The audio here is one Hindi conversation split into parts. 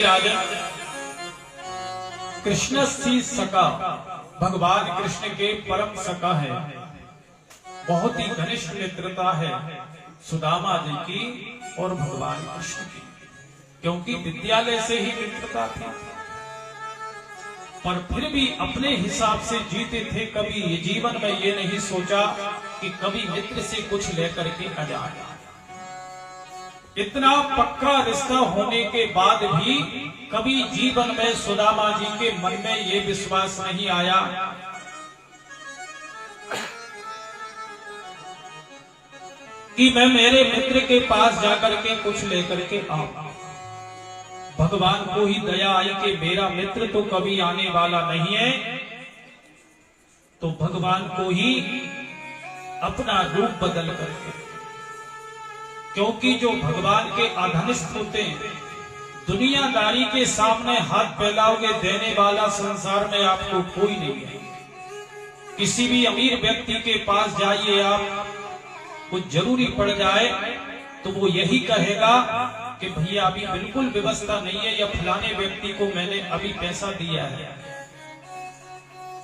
राजन कृष्णस्थी सका, भगवान कृष्ण के परम सका है। बहुत ही घनिष्ठ मित्रता है सुदामा जी की और भगवान कृष्ण की, क्योंकि विद्यालय से ही मित्रता थी। पर फिर भी अपने हिसाब से जीते थे। कभी ये जीवन में ये नहीं सोचा कि कभी मित्र से कुछ लेकर के आ जाए। इतना पक्का रिश्ता होने के बाद भी कभी जीवन में सुदामा जी के मन में ये विश्वास नहीं आया कि मैं मेरे मित्र के पास जाकर के कुछ लेकर के आऊं। भगवान को ही दया आई कि मेरा मित्र तो कभी आने वाला नहीं है, तो भगवान को ही अपना रूप बदल करके, क्योंकि जो भगवान के अधनिष्ठ होते हैं, दुनियादारी के सामने हाथ फैलाओगे देने वाला संसार में आपको कोई नहीं है। किसी भी अमीर व्यक्ति के पास जाइए, आप कुछ जरूरी पड़ जाए तो वो यही कहेगा कि भैया अभी बिल्कुल व्यवस्था नहीं है, या फलाने व्यक्ति को मैंने अभी पैसा दिया है,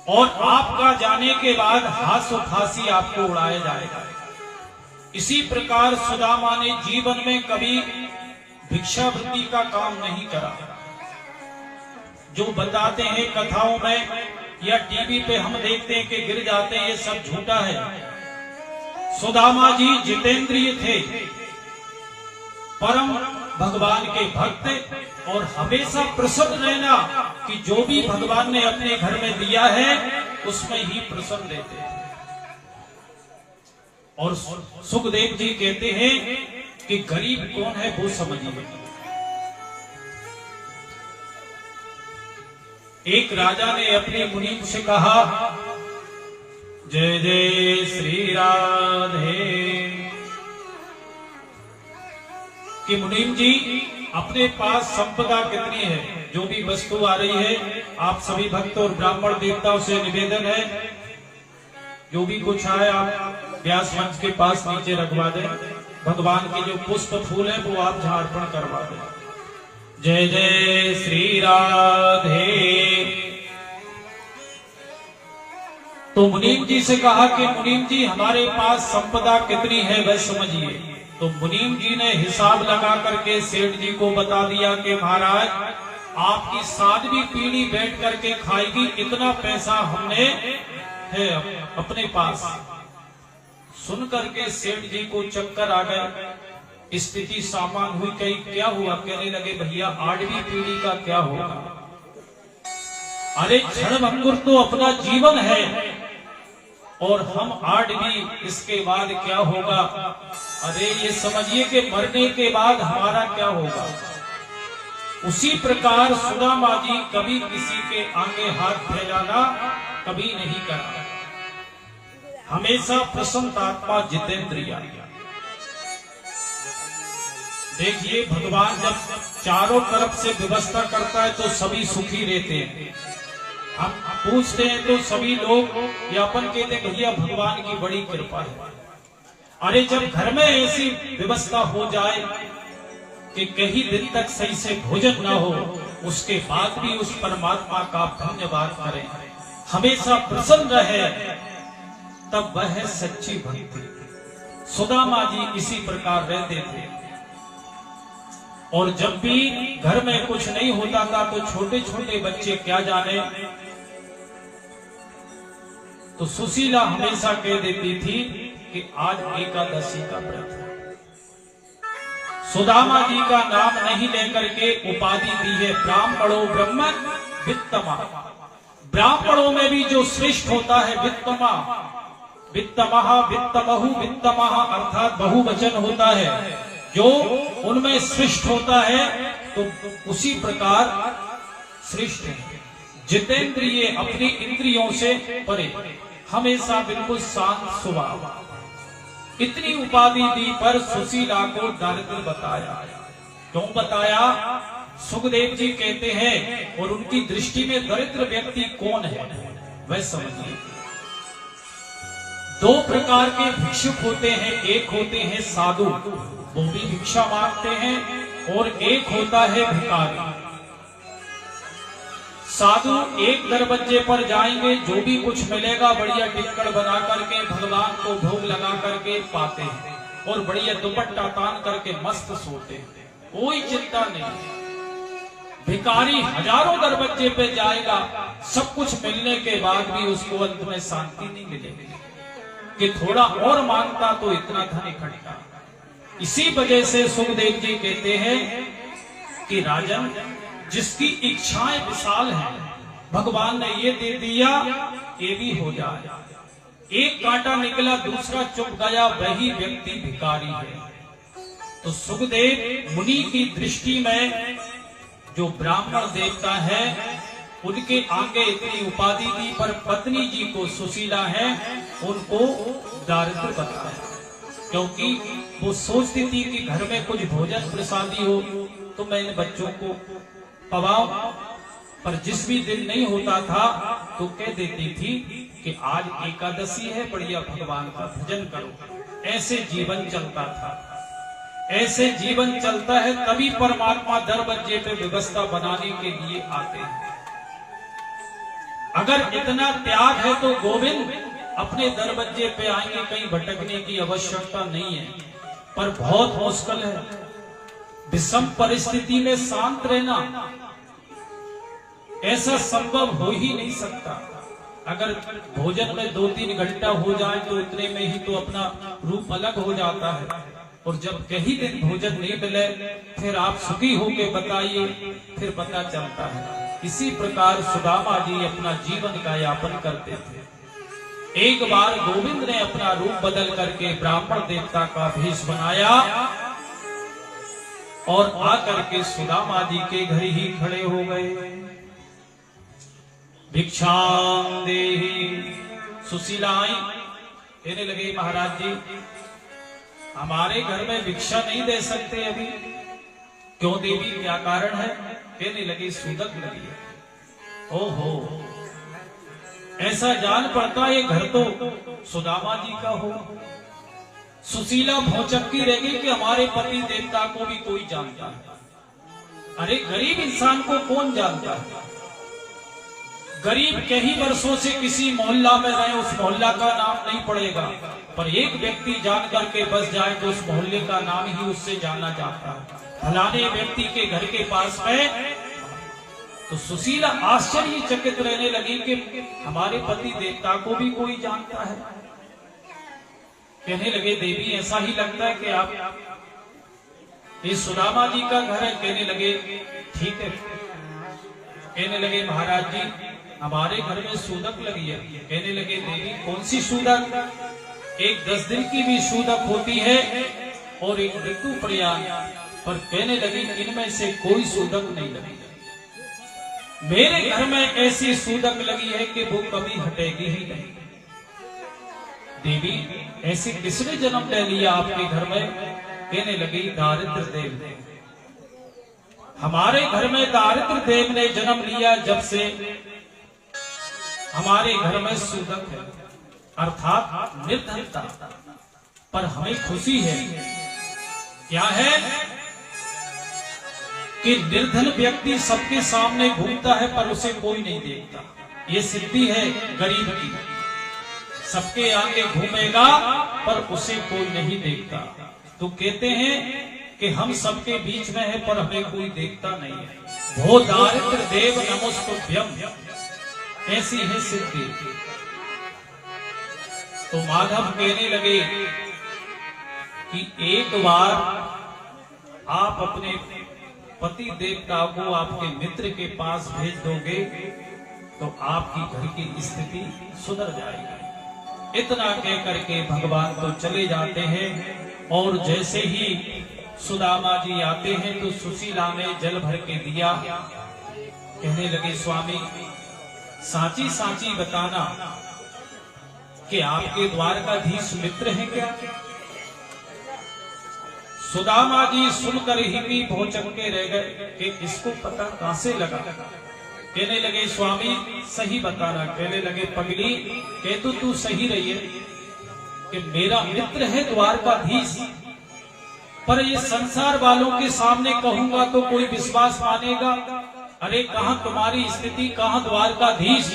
और आपका जाने के बाद हाथों फांसी आपको उड़ाया जाएगा। इसी प्रकार सुदामा ने जीवन में कभी भिक्षावृत्ति का काम नहीं करा। जो बताते हैं कथाओं में या टीवी पे हम देखते हैं कि गिर जाते हैं, ये सब झूठा है। सुदामा जी जितेंद्रिय थे, परम भगवान के भक्त, और हमेशा प्रसन्न रहना कि जो भी भगवान ने अपने घर में दिया है उसमें ही प्रसन्न रहते थे। और सुखदेव जी कहते हैं कि गरीब कौन है वो समझिए। एक राजा ने अपने मुनीम से कहा, जय जय श्री राधे, कि मुनीम जी अपने पास संपदा कितनी है, जो भी वस्तु आ रही है आप सभी भक्त और ब्राह्मण देवताओं से निवेदन है, जो भी कुछ आए आप व्यास मंच के पास नीचे रखवा दें। भगवान के जो पुष्प फूल है वो आप जहां अर्पण करवा दें। जय जय श्री राधे। तो मुनीम जी से कहा कि मुनीम जी हमारे पास संपदा कितनी है वह समझिए। तो मुनीम जी ने हिसाब लगा करके सेठ जी को बता दिया कि महाराज आपकी 7वीं पीढ़ी बैठ करके खाएगी, इतना पैसा हमने है अपने पास। सुन करके सेठ जी को चक्कर आ गए, स्थिति सामान्य हुई। कहीं क्या हुआ? कहने लगे भैया 8वीं पीढ़ी का क्या होगा? अरे क्षण भंगुर तो अपना जीवन है, और हम 8वीं, इसके बाद क्या होगा? अरे ये समझिए कि मरने के बाद हमारा क्या होगा। उसी प्रकार सुदामा जी कभी किसी के आगे हाथ फैलाना कभी नहीं करा, हमेशा प्रसन्न आत्मा जितेंद्रिय। देखिए भगवान जब चारों तरफ से व्यवस्था करता है तो सभी सुखी रहते हैं। हम पूछते हैं तो सभी लोग यापन कहते हैं भैया भगवान की बड़ी कृपा है। अरे जब घर में ऐसी व्यवस्था हो जाए कि कई दिन तक सही से भोजन ना हो, उसके बाद भी उस परमात्मा का धन्यवाद करें, हमेशा प्रसन्न रहे, तब वह है सच्ची भक्ति। सुदामा जी इसी प्रकार रहते थे। और जब भी घर में कुछ नहीं होता था तो छोटे छोटे बच्चे क्या जाने, तो सुशीला हमेशा कह देती थी कि आज एकादशी का व्रत है। सुदामा जी का नाम नहीं लेकर के उपाधि दी है ब्राह्मणों ब्रह्म वित्तमा। ब्राह्मणों में भी जो श्रेष्ठ होता है वित्तमा, वित्तमः वित्तमहु वित्तमः अर्थात बहुवचन होता है, जो उनमें श्रेष्ठ होता है तो उसी प्रकार श्रेष्ठ है। जितेंद्रिय, अपनी इंद्रियों से परे, हमेशा बिल्कुल शांत स्वभाव। इतनी उपाधि दी पर सुशीला को दारिद्र बताया। क्यों बताया? सुखदेव जी कहते हैं, और उनकी दृष्टि में दरिद्र व्यक्ति कौन है वह समझिए। 2 प्रकार के भिक्षुक होते हैं, एक होते हैं साधु, वो भी भिक्षा मांगते हैं, और एक होता है भिखारी। साधु एक दरवाजे पर जाएंगे, जो भी कुछ मिलेगा बढ़िया टिक्कड़ बना करके भगवान को भोग लगा करके पाते हैं और बढ़िया दुपट्टा तान करके मस्त सोते हैं, कोई चिंता नहीं। भिखारी हजारों दरवाजे पे जाएगा, सब कुछ मिलने के बाद भी उसको अंत में शांति नहीं मिलेगी कि थोड़ा और मांगता तो इतना धन इकट्ठा। इसी वजह से सुखदेव जी कहते हैं कि राजन, जिसकी इच्छाएं विशाल हैं, भगवान ने ये दे दिया, ये भी हो जाए। एक कांटा निकला दूसरा चुप गया, वही व्यक्ति भिखारी है। तो सुखदेव मुनि की दृष्टि में जो ब्राह्मण देवता है, उनके आगे इतनी उपाधि दी, पर पत्नी जी को सुशीला है, उनको दारिद्र बताया, क्योंकि वो सोचती थी कि घर में कुछ भोजन प्रसादी हो तो मैं इन बच्चों को पवाऊं, पर जिस भी दिन नहीं होता था तो कह देती थी कि आज एकादशी है, बढ़िया भगवान का भजन करो। ऐसे जीवन चलता था, ऐसे जीवन चलता है, तभी परमात्मा दरवाजे पे व्यवस्था बनाने के लिए आते हैं। अगर इतना त्याग है तो गोविंद अपने दरवाजे पे आएंगे, कहीं भटकने की आवश्यकता नहीं है। पर बहुत मुश्किल है विषम परिस्थिति में शांत रहना, ऐसा संभव हो ही नहीं सकता। अगर भोजन में 2-3 घंटा हो जाए तो इतने में ही तो अपना रूप अलग हो जाता है, और जब कहीं दिन भोजन नहीं मिले फिर आप सुखी होके बताइए, फिर पता चलता है। इसी प्रकार सुदामा जी अपना जीवन का यापन करते थे। एक बार गोविंद ने अपना रूप बदल करके ब्राह्मण देवता का भेष बनाया और आकर के सुदामा जी के घर ही खड़े हो गए। भिक्षां देहि सुशीलाएं कहने लगे, महाराज जी हमारे घर में भिक्षा नहीं दे सकते अभी। क्यों देवी, क्या कारण है? कहने लगे, सूदक लगी है। ओहो, ऐसा जान पड़ता है घर तो सुदामा जी का हो। सुशीला भौचक्की रह गई कि हमारे पति देवता को भी कोई जानता है। अरे गरीब इंसान को कौन जानता है? गरीब कई वर्षों से किसी मोहल्ला में रहे, उस मोहल्ला का नाम नहीं पड़ेगा, पर एक व्यक्ति जान करके बस जाए तो उस मोहल्ले का नाम ही उससे जाना जाता है। फलाने व्यक्ति के घर के पास में। तो सुशीला आश्चर्यचकित रहने लगी कि हमारे पति देवता को भी कोई जानता है। कहने लगे, देवी ऐसा ही लगता है कि आप ये सुदामा जी का घर है। कहने लगे, ठीक है। कहने लगे, महाराज जी हमारे घर में सूदक लगी है। कहने लगे, देवी कौन सी सूदक? एक 10 दिन की भी सूदक होती है और एक ऋतु प्रयाण। पर कहने लगी, इनमें से कोई सूदक नहीं लगी। मेरे घर में ऐसी सूदक लगी है कि वो कभी हटेगी ही नहीं। देवी ऐसे किसने जन्म ले लिया आपके घर में? कहने लगी, दारिद्र देव ने। हमारे घर में दारिद्र देव ने जन्म लिया जब से हमारे घर में सूदक है, अर्थात निर्धनता। पर हमें खुशी है, क्या है कि निर्धन व्यक्ति सबके सामने घूमता है पर उसे कोई नहीं देखता। ये सिद्धि है गरीब की, सबके आगे घूमेगा पर उसे कोई नहीं देखता। तो कहते हैं कि हम सबके बीच में है पर हमें कोई देखता नहीं है। वो दारिद्र देव नमोस्तुभ्यम, ऐसी है सिद्धि। तो माधव कहने लगे कि एक बार आप अपने पति देवता को आपके मित्र के पास भेज दोगे तो आपकी घर की स्थिति सुधर जाएगी। इतना कह करके भगवान तो चले जाते हैं। और जैसे ही सुदामा जी आते हैं तो सुशीला ने जल भर के दिया। कहने लगे, स्वामी साची साची बताना कि आपके द्वारकाधीश मित्र हैं क्या? सुदामा जी सुनकर ही भी भौचक्के रह गए कि इसको पता कहां से लगा। कहने लगे, स्वामी सही बताना। कहने लगे, पगली कह तो तू सही रही है कि मेरा मित्र है द्वारकाधीश, पर ये संसार वालों के सामने कहूंगा तो कोई विश्वास मानेगा अरे कहां तुम्हारी स्थिति, कहां द्वारकाधीश?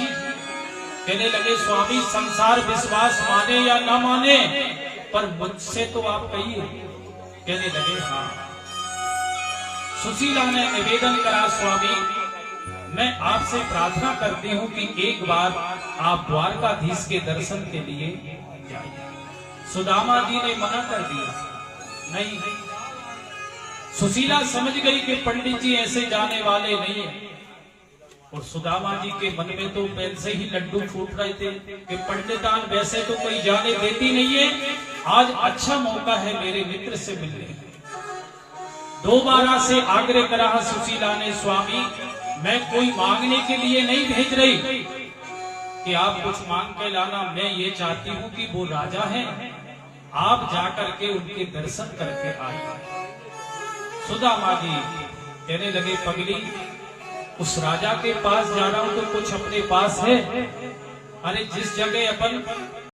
कहने लगे स्वामी संसार विश्वास माने या ना माने, पर मुझसे तो आप कहिए। कहने लगे हाँ। सुशीला ने निवेदन करा, स्वामी मैं आपसे प्रार्थना करती हूं कि एक बार आप द्वारकाधीश के दर्शन के लिए जाइए। सुदामा जी ने मना कर दिया, नहीं। सुशीला समझ गई कि पंडित जी ऐसे जाने वाले नहीं है, और सुदामा जी के मन में तो पहले से ही लड्डू फूट रहे थे कि पंडितान वैसे तो कोई जाने देती नहीं है, आज अच्छा मौका है मेरे मित्र से मिलने। दोबारा से आग्रह करा सुशीला ने, स्वामी मैं कोई मांगने के लिए नहीं भेज रही कि आप कुछ मांग के लाना, मैं ये चाहती हूं कि वो राजा हैं, आप जाकर के उनके दर्शन करके आए। सुदामा जी कहने लगे, पगली उस राजा के पास जा रहा हूं तो कुछ अपने पास है। अरे जिस जगह अपन